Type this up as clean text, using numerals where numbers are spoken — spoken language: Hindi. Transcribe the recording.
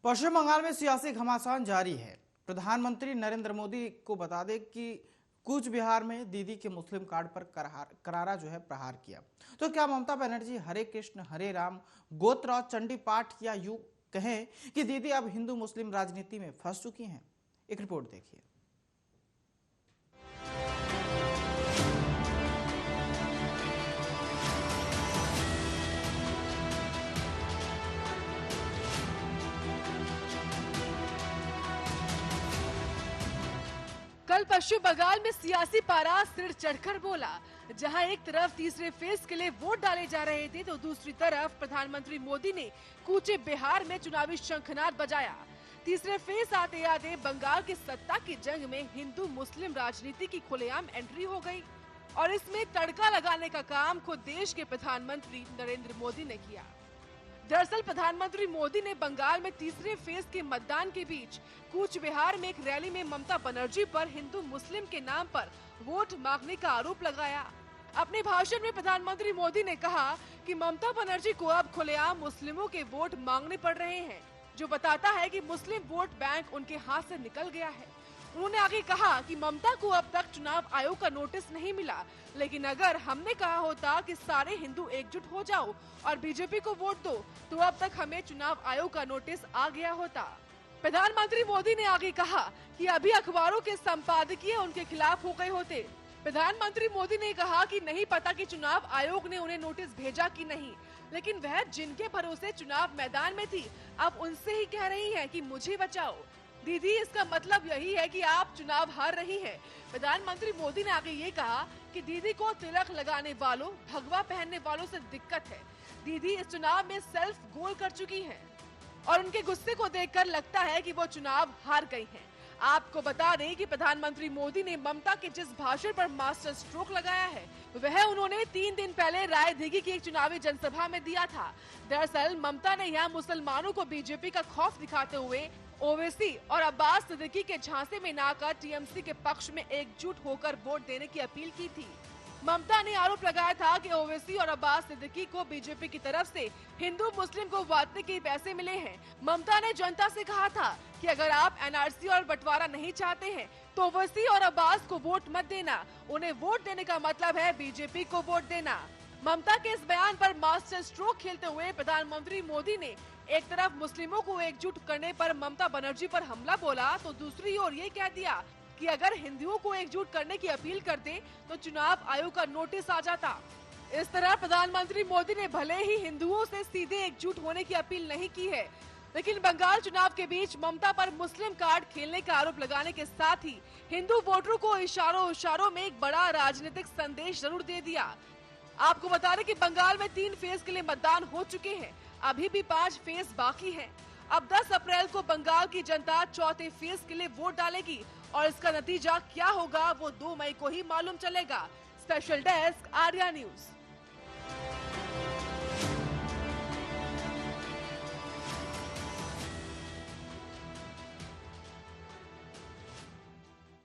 पश्चिम बंगाल में सियासी घमासान जारी है। प्रधानमंत्री नरेंद्र मोदी को बता दें कि कूच बिहार में दीदी के मुस्लिम कार्ड पर करारा प्रहार किया। तो क्या ममता बनर्जी हरे कृष्ण हरे राम गोत्र और चंडी पाठ या यूं कहें कि दीदी अब हिंदू मुस्लिम राजनीति में फंस चुकी हैं? एक रिपोर्ट देखिए। कल पश्चिम बंगाल में सियासी पारा सिर चढ़कर बोला। जहां एक तरफ तीसरे फेज के लिए वोट डाले जा रहे थे तो दूसरी तरफ प्रधानमंत्री मोदी ने कूचे बिहार में चुनावी शंखनाद बजाया। तीसरे फेज आते आते बंगाल की सत्ता की जंग में हिंदू मुस्लिम राजनीति की खुलेआम एंट्री हो गई और इसमें तड़का लगाने का काम खुद देश के प्रधानमंत्री नरेंद्र मोदी ने किया। दरअसल प्रधानमंत्री मोदी ने बंगाल में तीसरे फेज के मतदान के बीच कूच बिहार में एक रैली में ममता बनर्जी पर हिंदू मुस्लिम के नाम पर वोट मांगने का आरोप लगाया। अपने भाषण में प्रधानमंत्री मोदी ने कहा कि ममता बनर्जी को अब खुलेआम मुस्लिमों के वोट मांगने पड़ रहे हैं, जो बताता है कि मुस्लिम वोट बैंक उनके हाथ से निकल गया है। उन्होंने आगे कहा कि ममता को अब तक चुनाव आयोग का नोटिस नहीं मिला, लेकिन अगर हमने कहा होता कि सारे हिंदू एकजुट हो जाओ और बीजेपी को वोट दो तो अब तक हमें चुनाव आयोग का नोटिस आ गया होता। प्रधानमंत्री मोदी ने आगे कहा कि अभी अखबारों के संपादकीय उनके खिलाफ हो गए होते। प्रधानमंत्री मोदी ने कहा कि नहीं पता कि चुनाव आयोग ने उन्हें नोटिस भेजा कि नहीं, लेकिन वह जिनके भरोसे चुनाव मैदान में थी अब उनसे ही कह रही है कि मुझे बचाओ। दीदी, इसका मतलब यही है कि आप चुनाव हार रही हैं। प्रधानमंत्री मोदी ने आगे ये कहा कि दीदी को तिलक लगाने वालों, भगवा पहनने वालों से दिक्कत है। दीदी इस चुनाव में सेल्फ गोल कर चुकी हैं और उनके गुस्से को देखकर लगता है कि वो चुनाव हार गई हैं। आपको बता दें कि प्रधानमंत्री मोदी ने ममता के जिस भाषण पर मास्टर स्ट्रोक लगाया है वह उन्होंने 3 दिन पहले रायदिघी की एक चुनावी जनसभा में दिया था। दरअसल ममता ने यहाँ मुसलमानों को बीजेपी का खौफ दिखाते हुए ओवैसी और अब्बास सिद्दीकी के झांसे में न आकर टीएमसी के पक्ष में एकजुट होकर वोट देने की अपील की थी। ममता ने आरोप लगाया था कि ओवैसी और अब्बास सिद्दीकी को बीजेपी की तरफ से हिंदू मुस्लिम को बांटने के पैसे मिले हैं। ममता ने जनता से कहा था कि अगर आप एनआरसी और बंटवारा नहीं चाहते हैं तो ओवैसी और अब्बास को वोट मत देना। उन्हें वोट देने का मतलब है बीजेपी को वोट देना। ममता के इस बयान पर मास्टर स्ट्रोक खेलते हुए प्रधानमंत्री मोदी ने एक तरफ मुस्लिमों को एकजुट करने पर ममता बनर्जी पर हमला बोला तो दूसरी ओर ये कह दिया कि अगर हिंदुओं को एकजुट करने की अपील करते तो चुनाव आयोग का नोटिस आ जाता। इस तरह प्रधानमंत्री मोदी ने भले ही हिंदुओं से सीधे एकजुट होने की अपील नहीं की है, लेकिन बंगाल चुनाव के बीच ममता पर मुस्लिम कार्ड खेलने का आरोप लगाने के साथ ही हिंदू वोटरों को इशारों में एक बड़ा राजनीतिक संदेश जरूर दे दिया। आपको बता दें कि बंगाल में 3 फेज के लिए मतदान हो चुके हैं, अभी भी 5 फेज बाकी हैं। अब 10 अप्रैल को बंगाल की जनता चौथे फेज के लिए वोट डालेगी और इसका नतीजा क्या होगा वो 2 मई को ही मालूम चलेगा। Special desk, Arya news.